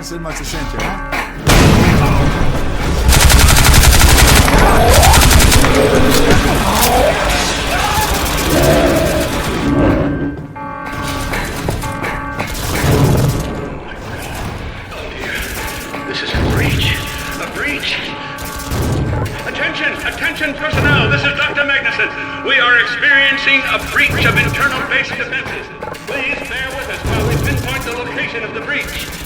selma ci sente, eh? This is a breach. A breach. Attention personnel. This is Dr. Magnuson. We are experiencing a breach of internal base defenses. Please bear with us while we pinpoint the location of the breach.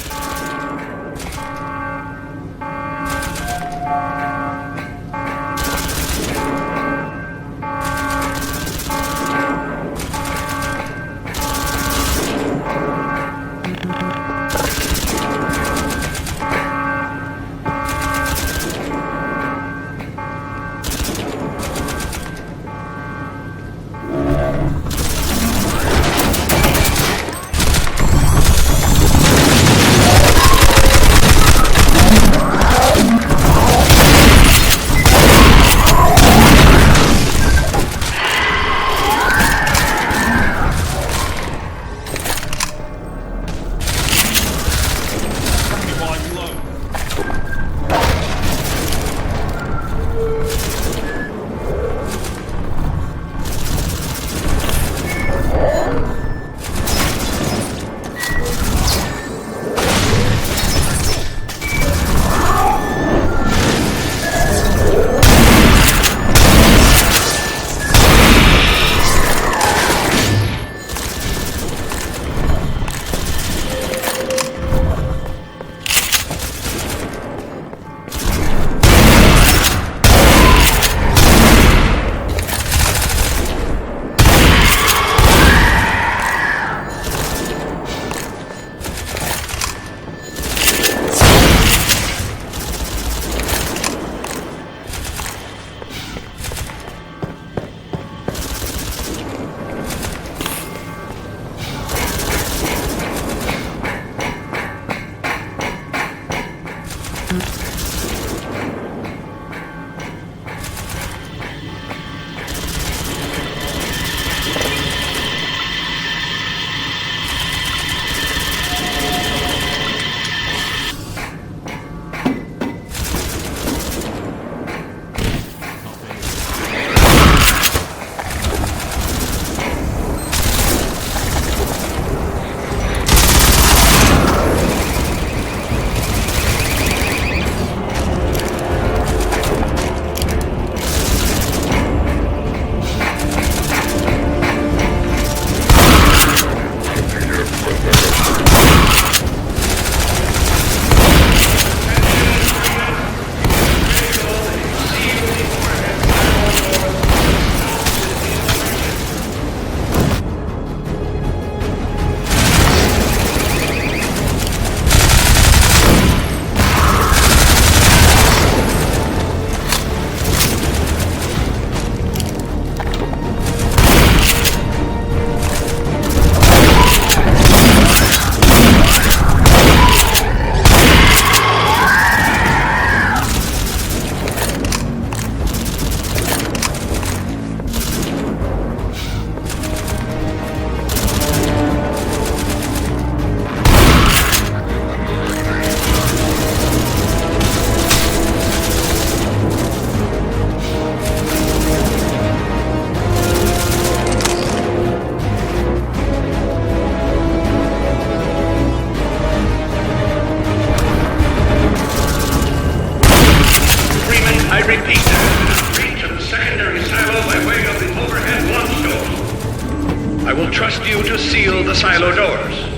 I will trust you to seal the silo doors.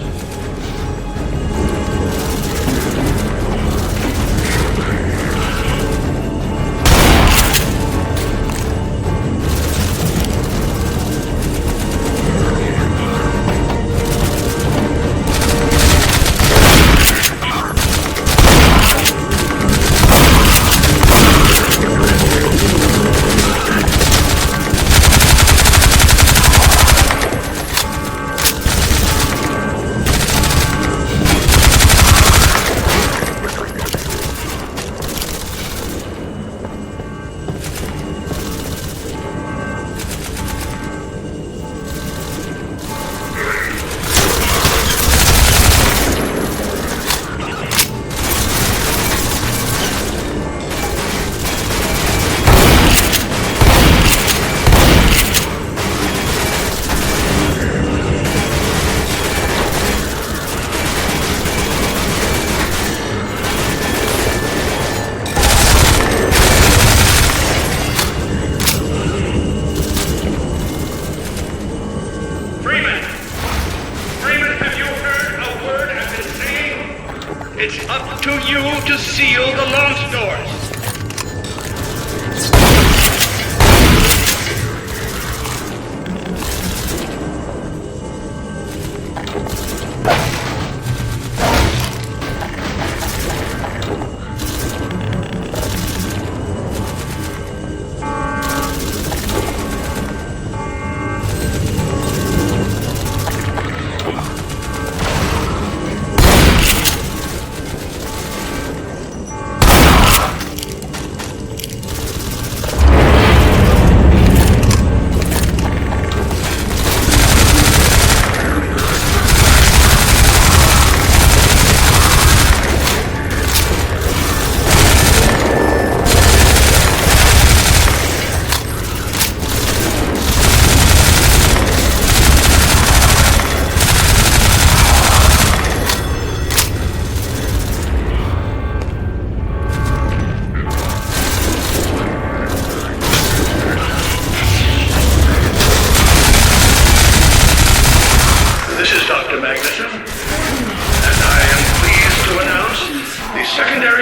you to seal the launch doors.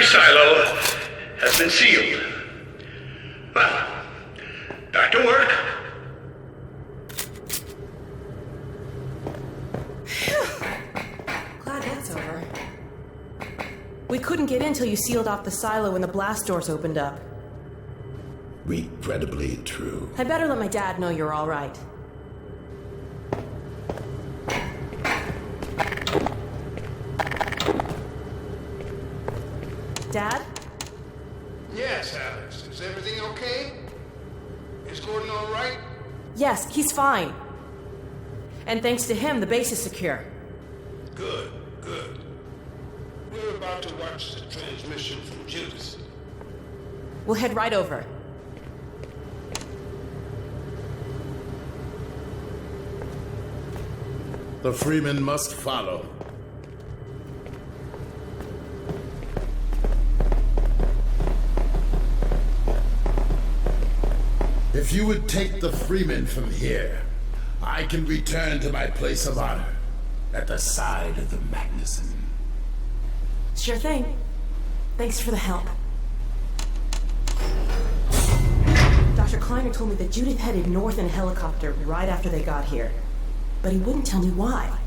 Silo has been sealed. Well, back to work. Glad that's over. We couldn't get in till you sealed off the silo when the blast doors opened up. Regrettably true. I better let my dad know you're all right. Dad? Yes, Alex. Is everything okay? Is Gordon all right? Yes, he's fine. And thanks to him, the base is secure. Good, good. We're about to watch the transmission from Judith. We'll head right over. The Freeman must follow. If you would take the Freeman from here, I can return to my place of honor at the side of the Magnuson. Sure thing. Thanks for the help. Dr. Kleiner told me that Judith headed north in a helicopter right after they got here. But he wouldn't tell me why.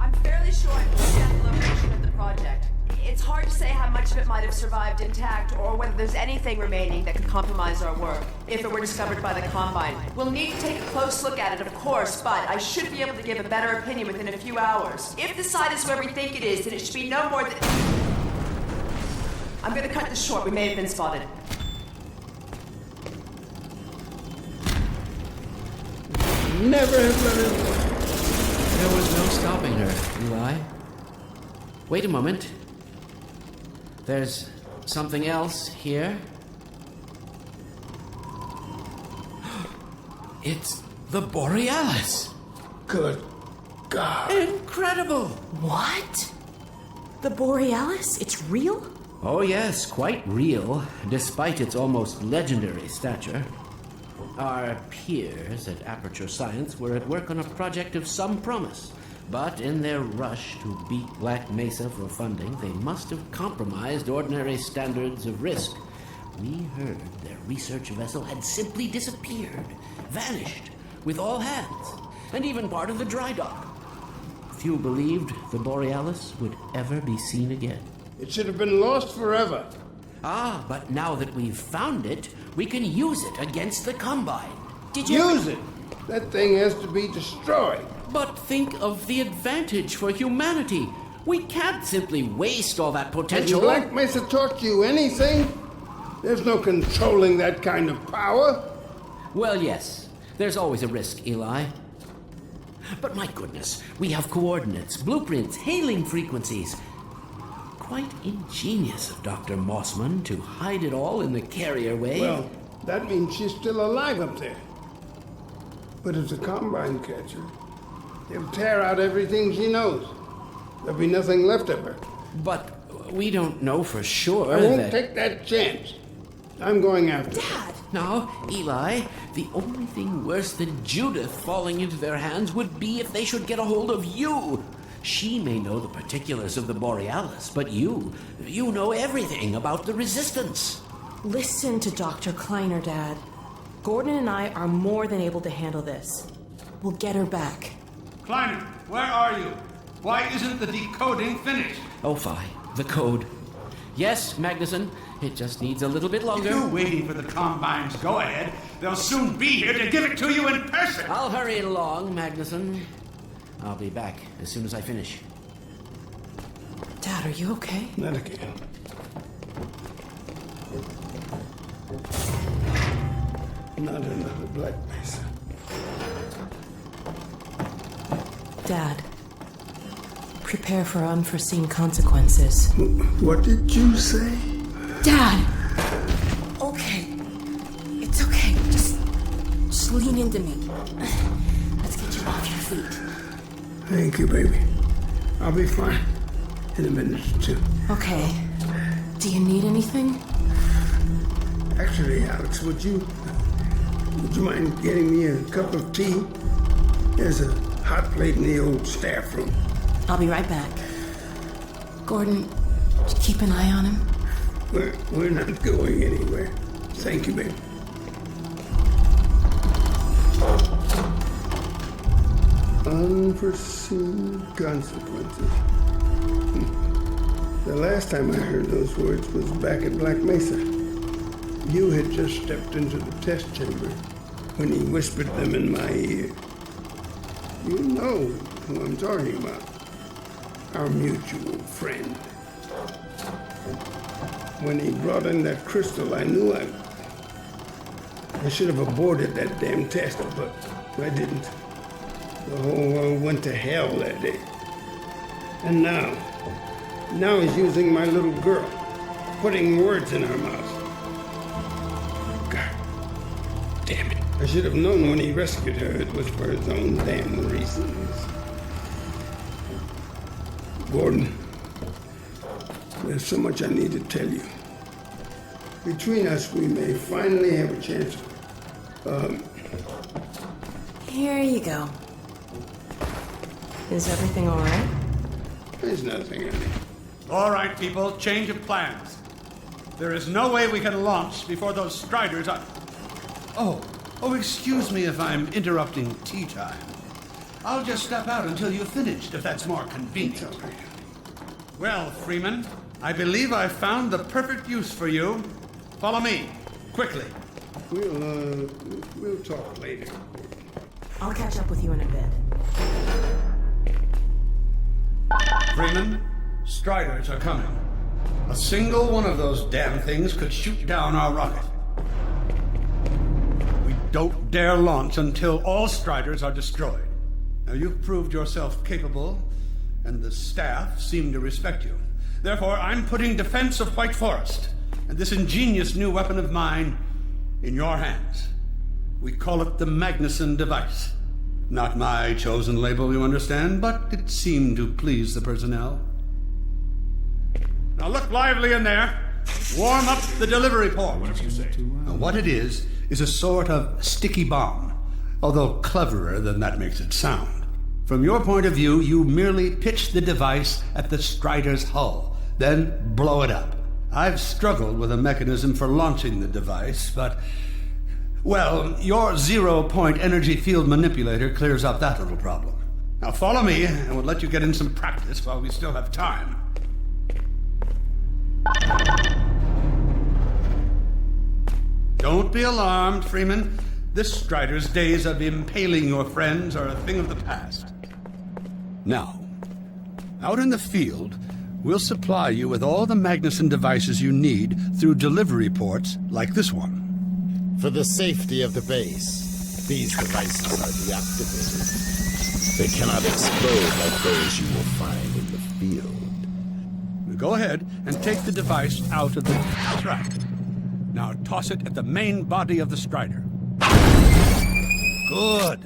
I'm fairly sure I'm looking at the location of the project. It's hard to say how much of it might have survived intact, or whether there's anything remaining that could compromise our work, if it were discovered by the Combine. We'll need to take a close look at it, of course, but I should be able to give a better opinion within a few hours. If the site is where we think it is, then it should be no more than... I'm gonna cut this short. We may have been spotted. Never have done it. There was no stopping her, Eli. Wait a moment. There's something else here. It's the Borealis. Good God. Incredible! What? The Borealis? It's real? Oh yes, quite real, despite its almost legendary stature. Our peers at Aperture Science were at work on a project of some promise, but in their rush to beat Black Mesa for funding, they must have compromised ordinary standards of risk. We heard their research vessel had simply disappeared, vanished, with all hands, and even part of the dry dock. Few believed the Borealis would ever be seen again. It should have been lost forever. Ah, but now that we've found it, we can use it against the Combine. Did you... Use it. That thing has to be destroyed. But think of the advantage for humanity. We can't simply waste all that Has potential. Black Mesa taught you anything? There's no controlling that kind of power. Well, yes. There's always a risk, Eli. But my goodness, we have coordinates, blueprints, hailing frequencies. Quite ingenious of Dr. Mossman to hide it all in the carrier wave. Well, that means she's still alive up there. But if the Combine catcher, They'll tear out everything she knows. There'll be nothing left of her. But we don't know for sure I won't that... take that chance. I'm going after her. Dad! No, Eli, the only thing worse than Judith falling into their hands would be if they should get a hold of you. She may know the particulars of the Borealis, but you know everything about the Resistance. Listen to Dr. Kleiner, Dad. Gordon and I are more than able to handle this. We'll get her back. Kleiner, where are you? Why isn't the decoding finished? Oh, fine. The code. Yes, Magnuson. It just needs a little bit longer. If you're waiting for the Combine's go-ahead, they'll soon be here to give it to you in person. I'll hurry along, Magnuson. I'll be back as soon as I finish. Dad, are you okay? Not again. Not another Black Mesa. Dad, prepare for unforeseen consequences. What did you say? Dad! Okay. It's okay. Just lean into me. Let's get you off your feet. Thank you, baby. I'll be fine in a minute or two. Okay. Do you need anything? Actually, Alex, would you mind getting me a cup of tea? There's a hot plate in the old staff room. I'll be right back. Gordon, keep an eye on him. We're not going anywhere. Thank you, baby. Unforeseen consequences. The last time I heard those words was back at Black Mesa. You had just stepped into the test chamber when he whispered them in my ear. You know who I'm talking about. Our mutual friend. When he brought in that crystal, I knew I should have aborted that damn test, but I didn't. The whole world went to hell that day. And now he's using my little girl, putting words in her mouth. God damn it. I should have known when he rescued her it was for his own damn reasons. Gordon, there's so much I need to tell you. Between us, we may finally have a chance. Here you go. Is everything all right? There's nothing in it. All right, people, change of plans. There is no way we can launch before those Striders are... Oh, excuse me if I'm interrupting tea time. I'll just step out until you've finished, if that's more convenient. It's all right. Well, Freeman, I believe I've found the perfect use for you. Follow me, quickly. We'll talk later. I'll catch up with you in a bit. Freeman, Striders are coming. A single one of those damn things could shoot down our rocket. We don't dare launch until all Striders are destroyed. Now, you've proved yourself capable, and the staff seem to respect you. Therefore, I'm putting defense of White Forest and this ingenious new weapon of mine in your hands. We call it the Magnuson device. Not my chosen label, you understand, but it seemed to please the personnel. Now look lively in there. Warm up the delivery port. What did you say? Now, what it is a sort of sticky bomb, although cleverer than that makes it sound. From your point of view, you merely pitch the device at the Strider's hull, then blow it up. I've struggled with a mechanism for launching the device, but... well, your zero-point energy field manipulator clears up that little problem. Now follow me, and we'll let you get in some practice while we still have time. Don't be alarmed, Freeman. This Strider's days of impaling your friends are a thing of the past. Now, out in the field, we'll supply you with all the Magnuson devices you need through delivery ports like this one. For the safety of the base, these devices are deactivated. They cannot explode like those you will find in the field. Go ahead and take the device out of the track. Now toss it at the main body of the Strider. Good.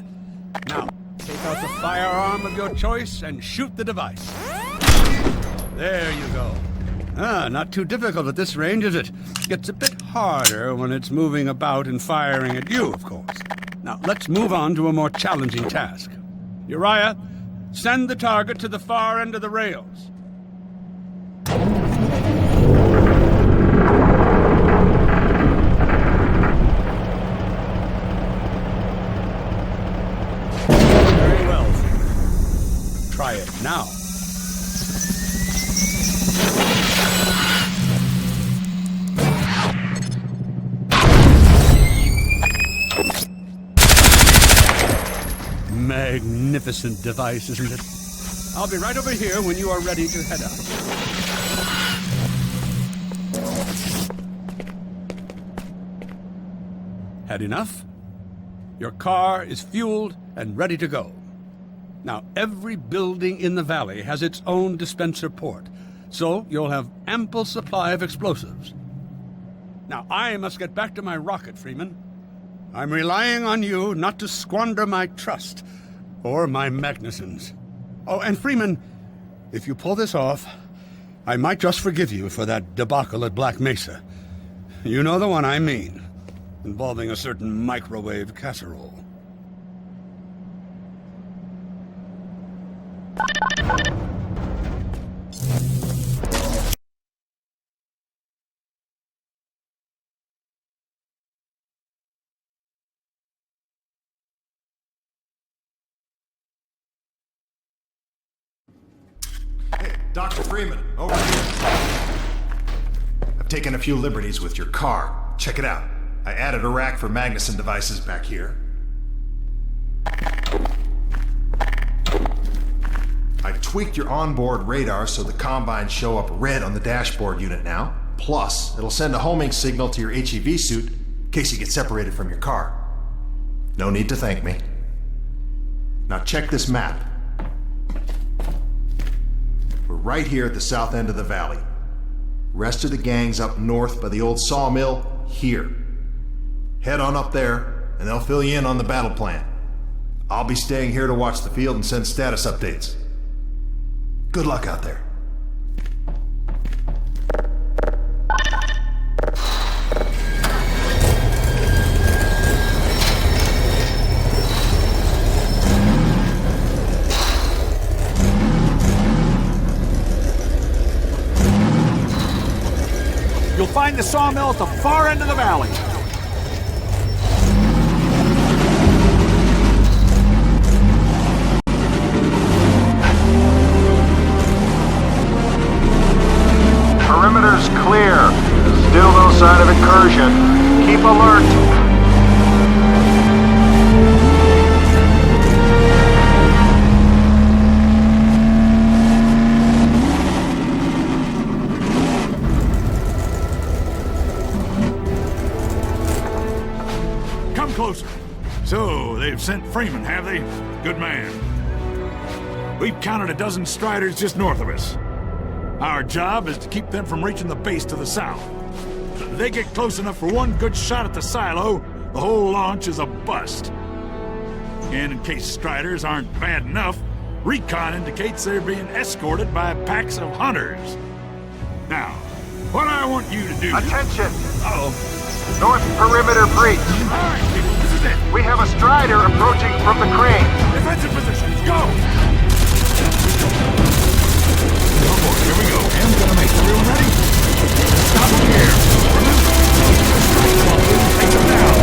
Now, Take out the firearm of your choice and shoot the device. There you go. Not too difficult at this range, is it? Gets a bit harder when it's moving about and firing at you, of course. Now, let's move on to a more challenging task. Uriah, send the target to the far end of the rails. Very well. Try it now. Magnificent device, isn't it? I'll be right over here when you are ready to head out. Had enough? Your car is fueled and ready to go. Now, every building in the valley has its own dispenser port, so you'll have ample supply of explosives. Now, I must get back to my rocket, Freeman. I'm relying on you not to squander my trust, or my Magnuson's. Oh, and Freeman, if you pull this off, I might just forgive you for that debacle at Black Mesa. You know the one I mean, involving a certain microwave casserole. Dr. Freeman, over here. I've taken a few liberties with your car. Check it out. I added a rack for Magnuson devices back here. I've tweaked your onboard radar so the combines show up red on the dashboard unit now. Plus, it'll send a homing signal to your HEV suit in case you get separated from your car. No need to thank me. Now check this map. We're right here at the south end of the valley. Rest of the gang's up north by the old sawmill here. Head on up there, and they'll fill you in on the battle plan. I'll be staying here to watch the field and send status updates. Good luck out there. You'll find the sawmill at the far end of the valley. Perimeter's clear. Still no sign of incursion. Keep alert. Come closer. So, they've sent Freeman, have they? Good man. We've counted a dozen Striders just north of us. Our job is to keep them from reaching the base to the south. If they get close enough for one good shot at the silo, the whole launch is a bust. And in case Striders aren't bad enough, recon indicates they're being escorted by packs of hunters. Now, what I want you to do... Attention! Uh-oh. North perimeter breach. All right, people, this is it. We have a Strider approaching from the crane. Defensive positions, go! Oh boy, here we go. M's gonna make everyone ready. Stop them here. Remember, take them down.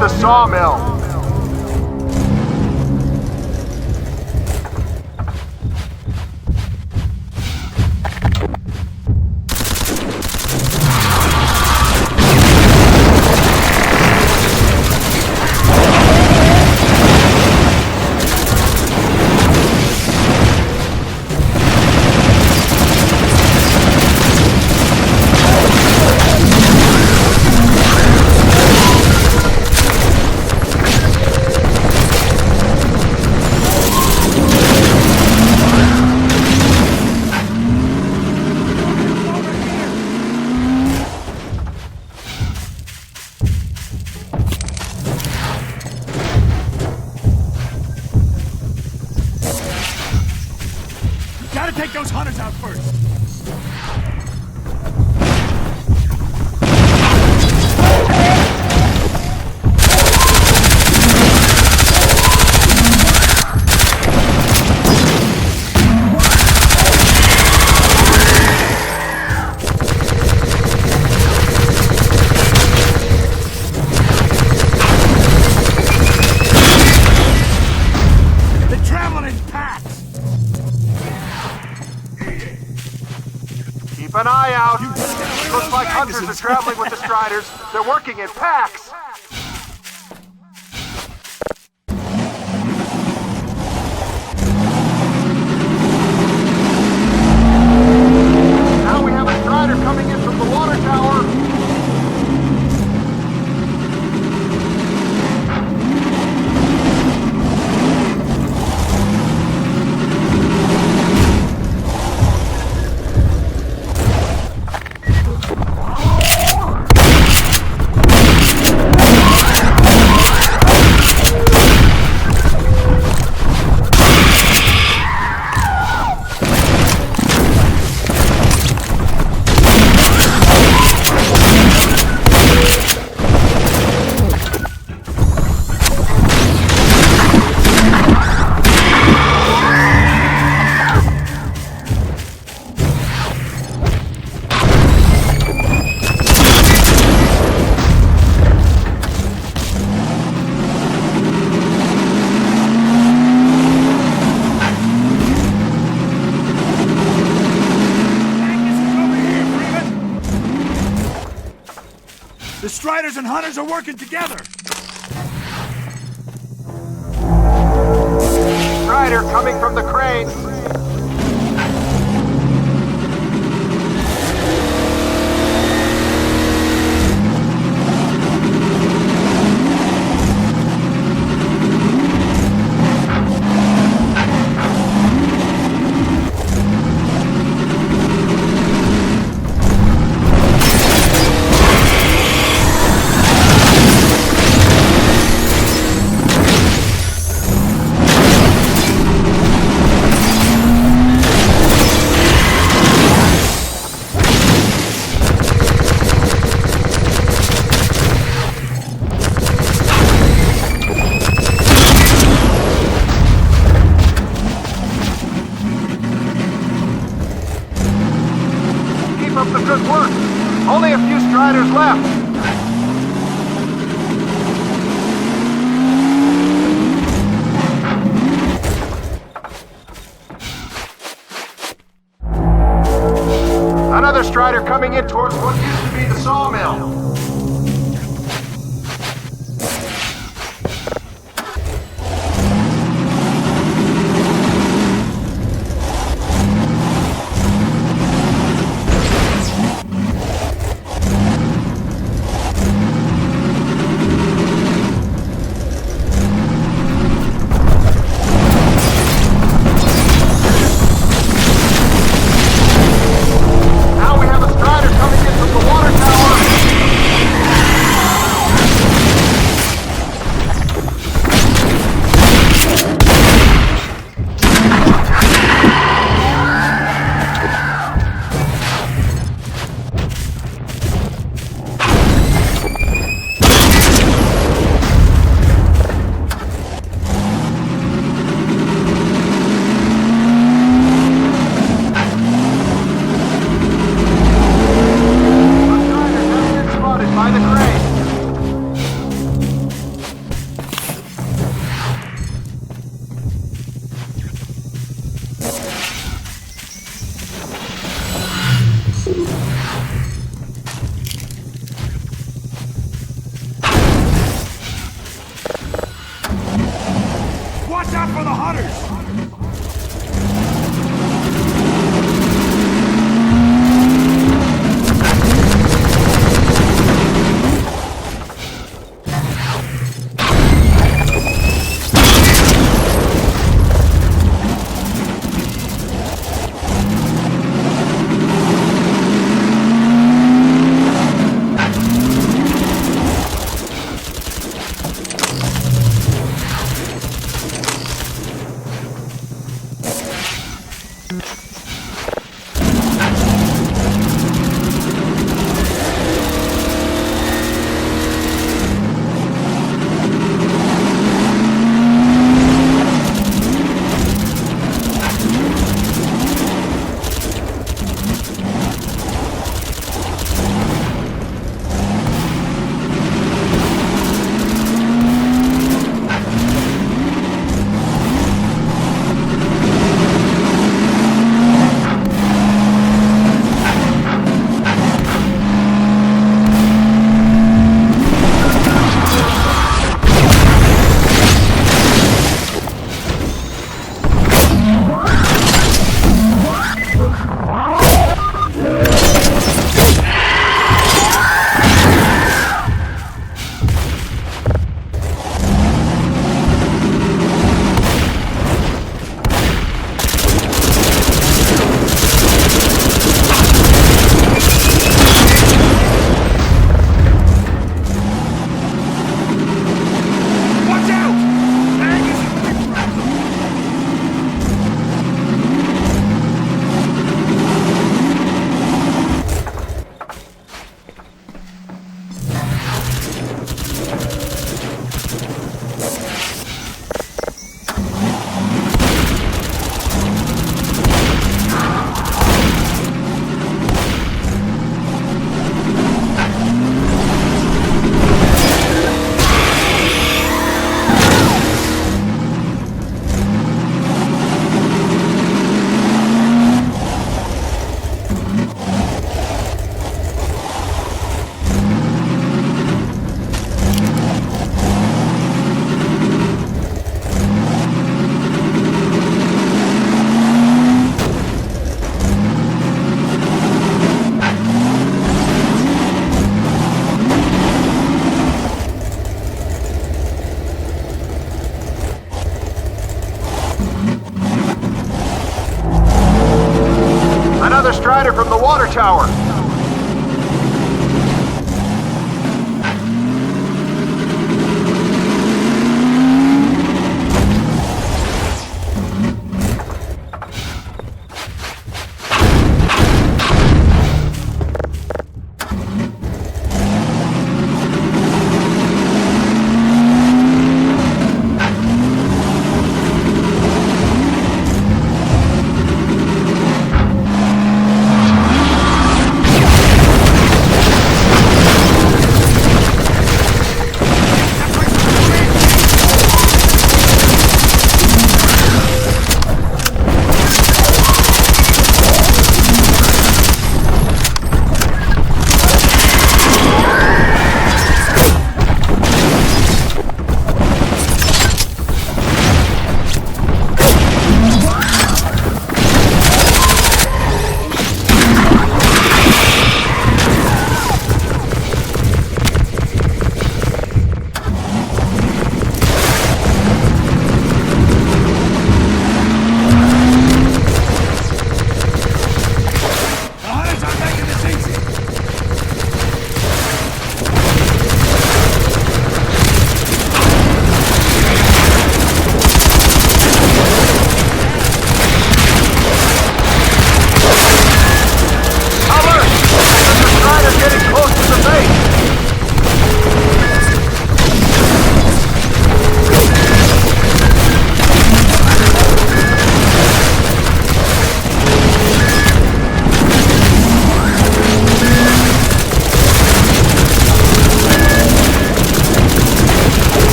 the sawmill. Gotta take those hunters out first. They're traveling in packs. Keep an eye out. Looks like hunters are traveling with the Striders. They're working in packs. Now we have a Strider coming in from the water tower. The Striders and hunters are working together. Strider coming from the crane. Keep up the good work. Only a few Striders left. Another Strider coming in towards what used to be the sawmill. Now we have a Strider coming in from the water tower. A Strider has been spotted by the crane. tower.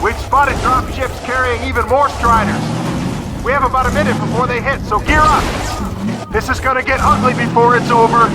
We've spotted drop ships carrying even more Striders. We have about a minute before they hit, so gear up! This is gonna get ugly before it's over.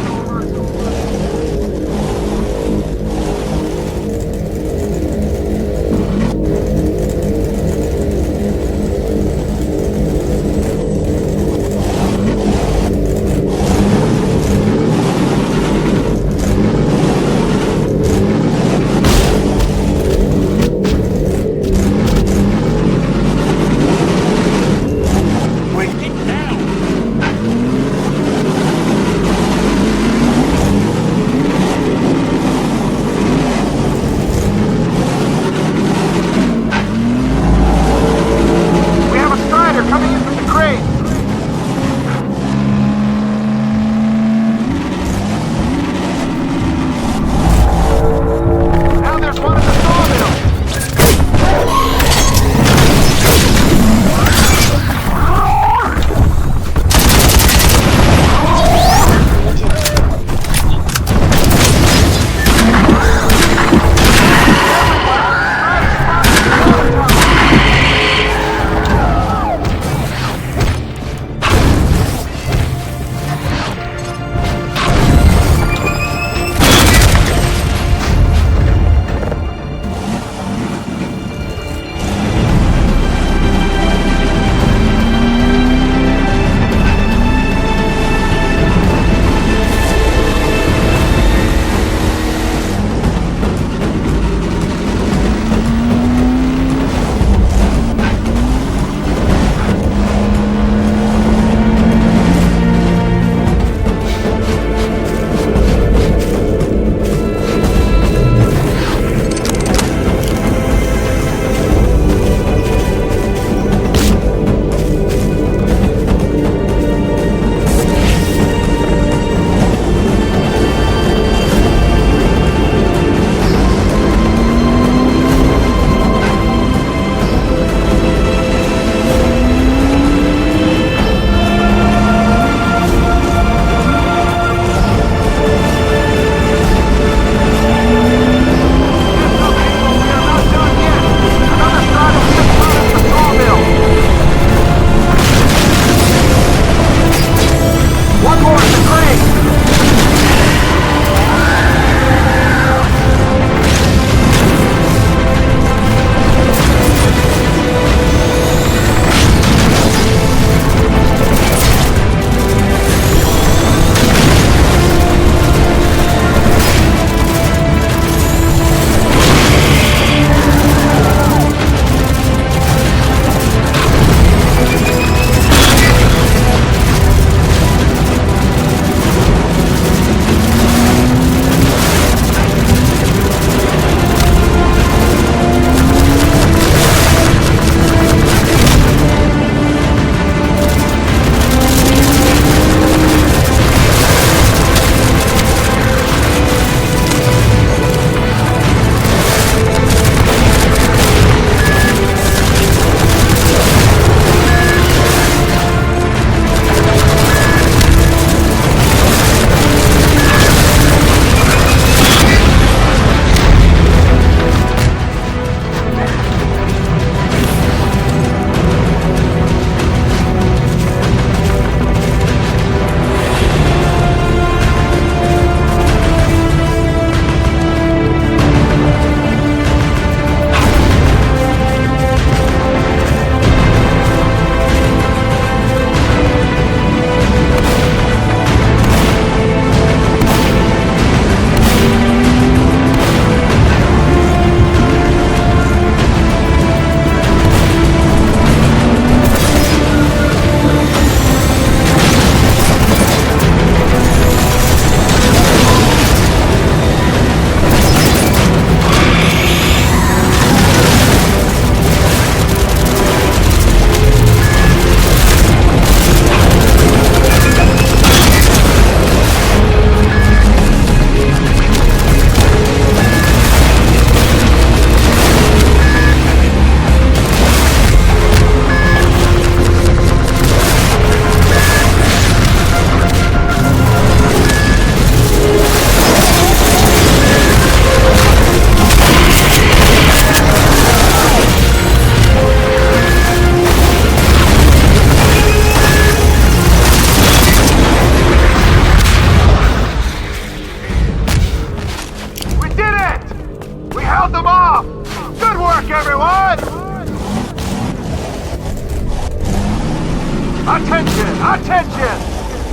Attention!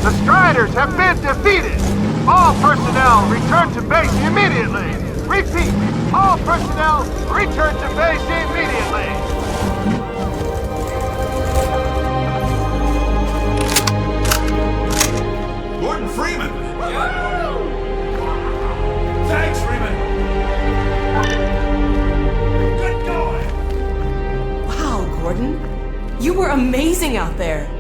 The Striders have been defeated! All personnel return to base immediately! Repeat! All personnel return to base immediately! Gordon Freeman! Thanks, Freeman! Good going! Wow, Gordon. You were amazing out there.